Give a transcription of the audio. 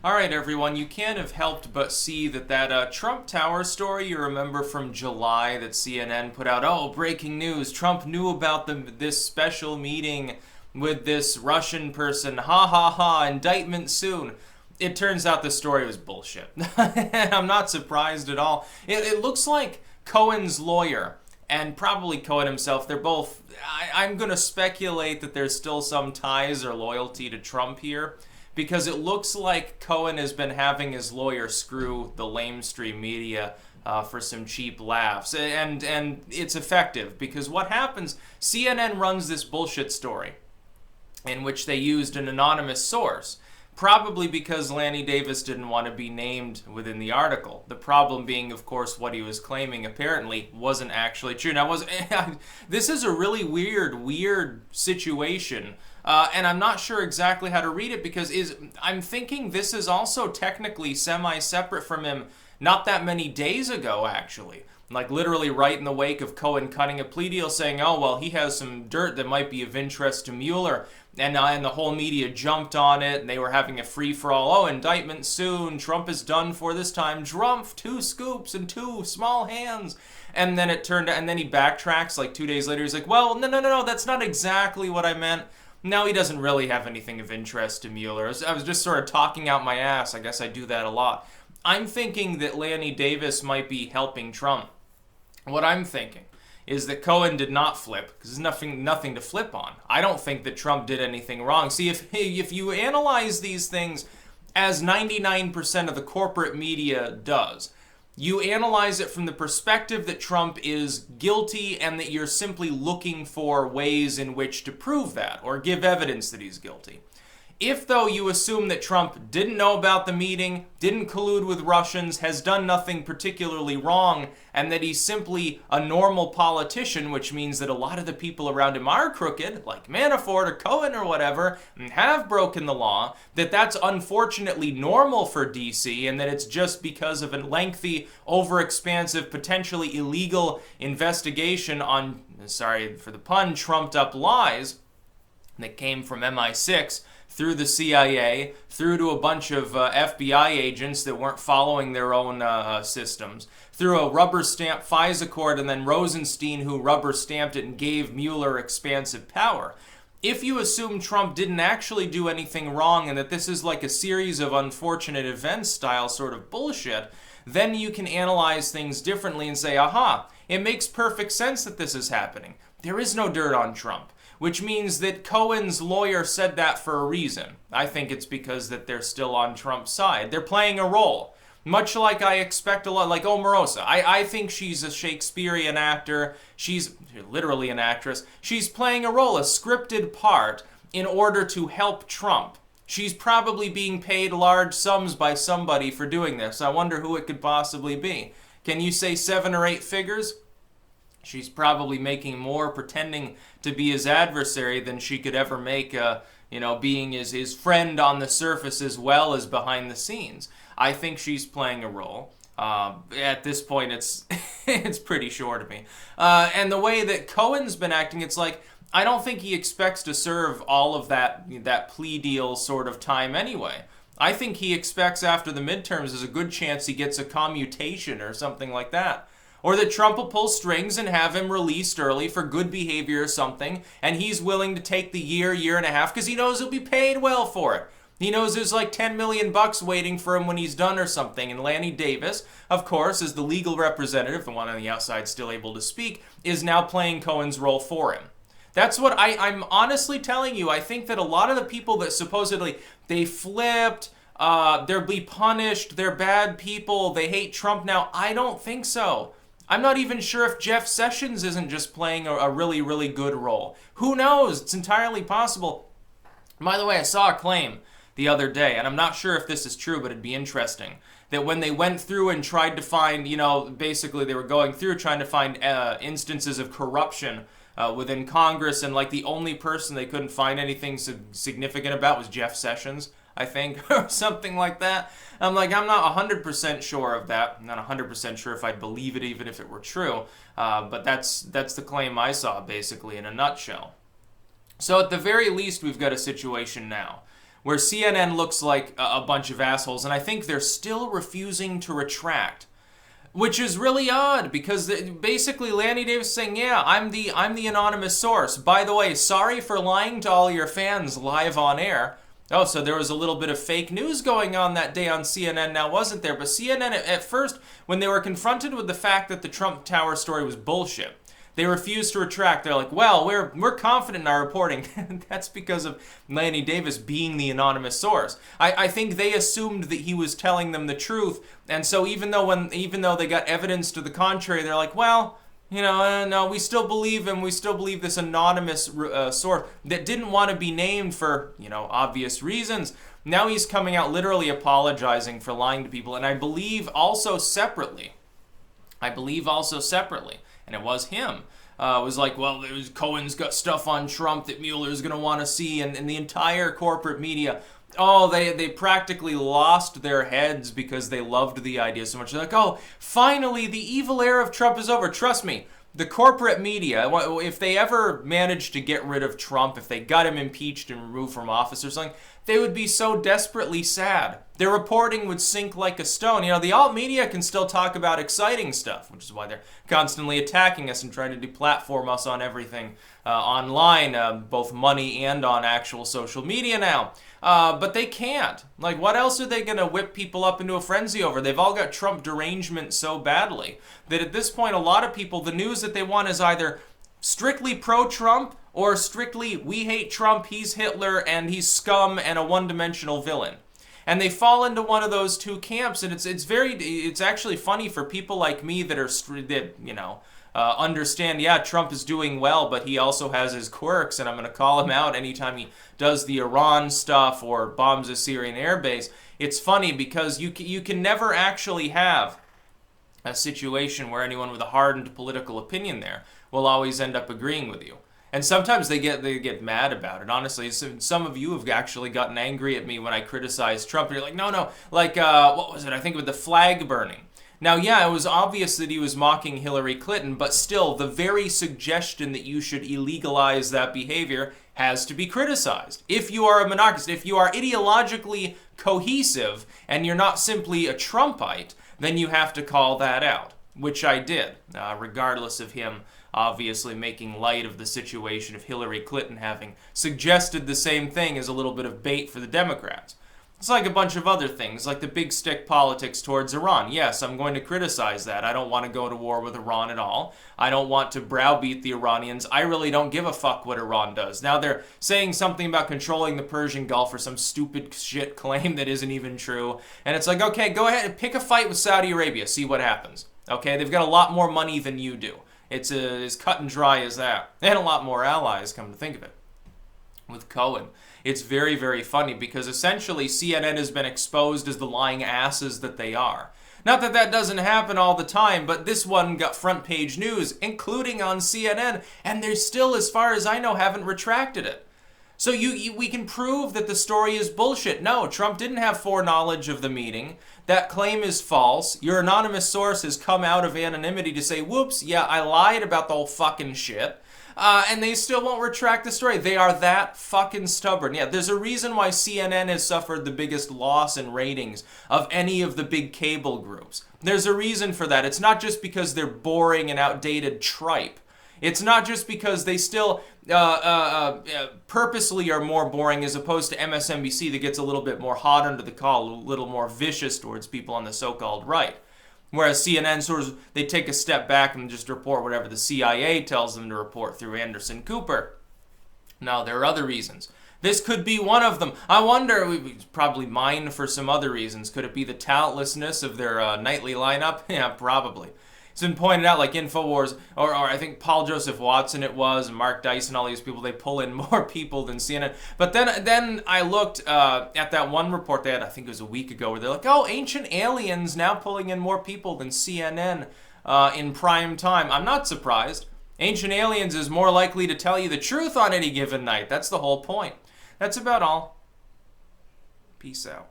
All right, everyone, you can't have helped but see that Trump Tower story you remember from July that CNN put out. Oh, breaking news. Trump knew about this special meeting with this Russian person. Ha ha ha, indictment soon. It turns out the story was bullshit. I'm not surprised at all. It looks like Cohen's lawyer and probably Cohen himself, they're both. I'm going to speculate that there's still some ties or loyalty to Trump here because it looks like Cohen has been having his lawyer screw the lamestream media for some cheap laughs. And it's effective because what happens, CNN runs this bullshit story in which they used an anonymous source. Probably because Lanny Davis didn't want to be named within the article. The problem being, of course, what he was claiming apparently wasn't actually true. Now, this is a really weird situation, and I'm not sure exactly how to read it because I'm thinking this is also technically semi-separate from him not that many days ago, actually. Like literally right in the wake of Cohen cutting a plea deal saying, oh, well, he has some dirt that might be of interest to Mueller. And the whole media jumped on it, and they were having a free-for-all. Oh, indictment soon. Trump is done for this time. Trump, 2 scoops and 2 small hands. And then and then he backtracks like 2 days later. He's like, well, no, that's not exactly what I meant. No, he doesn't really have anything of interest to Mueller. I was just sort of talking out my ass. I guess I do that a lot. I'm thinking that Lanny Davis might be helping Trump. What I'm thinking is that Cohen did not flip because there's nothing to flip on. I don't think that Trump did anything wrong. See, if you analyze these things as 99% of the corporate media does, you analyze it from the perspective that Trump is guilty and that you're simply looking for ways in which to prove that or give evidence that he's guilty. If, though, you assume that Trump didn't know about the meeting, didn't collude with Russians, has done nothing particularly wrong, and that he's simply a normal politician, which means that a lot of the people around him are crooked, like Manafort or Cohen or whatever, and have broken the law, that's unfortunately normal for D.C., and that it's just because of a lengthy, overexpansive, potentially illegal investigation on, sorry for the pun, trumped-up lies that came from MI6, through the CIA, through to a bunch of FBI agents that weren't following their own systems, through a rubber stamp FISA court, and then Rosenstein who rubber stamped it and gave Mueller expansive power. If you assume Trump didn't actually do anything wrong and that this is like a series of unfortunate events style sort of bullshit, then you can analyze things differently and say, aha, it makes perfect sense that this is happening. There is no dirt on Trump. Which means that Cohen's lawyer said that for a reason. I think it's because that they're still on Trump's side. They're playing a role. Much like I expect a lot, like Omarosa. I think she's a Shakespearean actor. She's literally an actress. She's playing a role, a scripted part, in order to help Trump. She's probably being paid large sums by somebody for doing this. I wonder who it could possibly be. Can you say 7 or 8 figures? She's probably making more pretending to be his adversary than she could ever make, being his friend on the surface as well as behind the scenes. I think she's playing a role. At this point, it's it's pretty sure to me. And the way that Cohen's been acting, it's like, I don't think he expects to serve all of that plea deal sort of time anyway. I think he expects after the midterms there's a good chance he gets a commutation or something like that. Or that Trump will pull strings and have him released early for good behavior or something, and he's willing to take the year and a half because he knows he'll be paid well for it. He knows there's like $10 million waiting for him when he's done or something. And Lanny Davis, of course, as the legal representative, the one on the outside still able to speak, is now playing Cohen's role for him. That's what I'm honestly telling you. I think that a lot of the people that supposedly they flipped, they'll be punished, they're bad people, they hate Trump now, I don't think so. I'm not even sure if Jeff Sessions isn't just playing a really, really good role. Who knows? It's entirely possible. By the way, I saw a claim the other day, and I'm not sure if this is true, but it'd be interesting, that when they went through and tried to find, basically they were going through trying to find instances of corruption within Congress, and like the only person they couldn't find anything significant about was Jeff Sessions, I think, or something like that. I'm like, I'm not 100% sure of that. I'm not 100% sure if I'd believe it even if it were true. But that's the claim I saw, basically, in a nutshell. So at the very least, we've got a situation now where CNN looks like a bunch of assholes, and I think they're still refusing to retract. Which is really odd, because basically Lanny Davis is saying, yeah, I'm the anonymous source. By the way, sorry for lying to all your fans live on air. Oh, so there was a little bit of fake news going on that day on CNN now, wasn't there? But CNN, at first, when they were confronted with the fact that the Trump Tower story was bullshit, they refused to retract. They're like, well, we're confident in our reporting. That's because of Lanny Davis being the anonymous source. I think they assumed that he was telling them the truth, and so even though they got evidence to the contrary, they're like, well, no, we still believe him. We still believe this anonymous source that didn't want to be named for, obvious reasons. Now he's coming out literally apologizing for lying to people, and I believe also separately, and it was him. It was like, well, Cohen's got stuff on Trump that Mueller's going to want to see, and the entire corporate media, they practically lost their heads because they loved the idea so much. They're like, oh, finally, the evil era of Trump is over. Trust me, the corporate media, if they ever managed to get rid of Trump, if they got him impeached and removed from office or something, they would be so desperately sad. Their reporting would sink like a stone. The alt media can still talk about exciting stuff, which is why they're constantly attacking us and trying to deplatform us on everything online, both money and on actual social media now. But they can't. Like, what else are they going to whip people up into a frenzy over? They've all got Trump derangement so badly that at this point, a lot of people, the news that they want is either strictly pro-Trump or strictly, we hate Trump, he's Hitler, and he's scum and a one-dimensional villain. And they fall into one of those two camps, and it's actually funny for people like me that understand, yeah, Trump is doing well, but he also has his quirks, and I'm going to call him out anytime he does the Iran stuff or bombs a Syrian airbase. It's funny because you can never actually have a situation where anyone with a hardened political opinion there will always end up agreeing with you. And sometimes they get mad about it. Honestly, some of you have actually gotten angry at me when I criticize Trump. And you're like, no, like, what was it? I think with the flag burning. Now, yeah, it was obvious that he was mocking Hillary Clinton, but still, the very suggestion that you should illegalize that behavior has to be criticized. If you are a monarchist, if you are ideologically cohesive, and you're not simply a Trumpite, then you have to call that out, which I did, regardless of him obviously making light of the situation of Hillary Clinton having suggested the same thing as a little bit of bait for the Democrats. It's like a bunch of other things, like the big stick politics towards Iran. Yes, I'm going to criticize that. I don't want to go to war with Iran at all. I don't want to browbeat the Iranians. I really don't give a fuck what Iran does. Now they're saying something about controlling the Persian Gulf or some stupid shit claim that isn't even true. And it's like, okay, go ahead and pick a fight with Saudi Arabia. See what happens. Okay, they've got a lot more money than you do. It's as cut and dry as that. And a lot more allies, come to think of it. With Cohen, it's very, very funny because essentially CNN has been exposed as the lying asses that they are. Not that that doesn't happen all the time, but this one got front page news, including on CNN, and they still, as far as I know, haven't retracted it. So we can prove that the story is bullshit. No, Trump didn't have foreknowledge of the meeting. That claim is false. Your anonymous source has come out of anonymity to say, whoops, yeah, I lied about the whole fucking shit. And they still won't retract the story. They are that fucking stubborn. Yeah, there's a reason why CNN has suffered the biggest loss in ratings of any of the big cable groups. There's a reason for that. It's not just because they're boring and outdated tripe. It's not just because they still purposely are more boring as opposed to MSNBC that gets a little bit more hot under the collar, a little more vicious towards people on the so-called right. Whereas CNN sort of, they take a step back and just report whatever the CIA tells them to report through Anderson Cooper. Now, there are other reasons. This could be one of them. I wonder, we probably mine for some other reasons. Could it be the talentlessness of their nightly lineup? Yeah, probably. It's been pointed out, like InfoWars, or I think Paul Joseph Watson it was, and Mark Dyson, all these people, they pull in more people than CNN. But then I looked at that one report they had, I think it was a week ago, where they're like, oh, Ancient Aliens now pulling in more people than CNN in prime time. I'm not surprised. Ancient Aliens is more likely to tell you the truth on any given night. That's the whole point. That's about all. Peace out.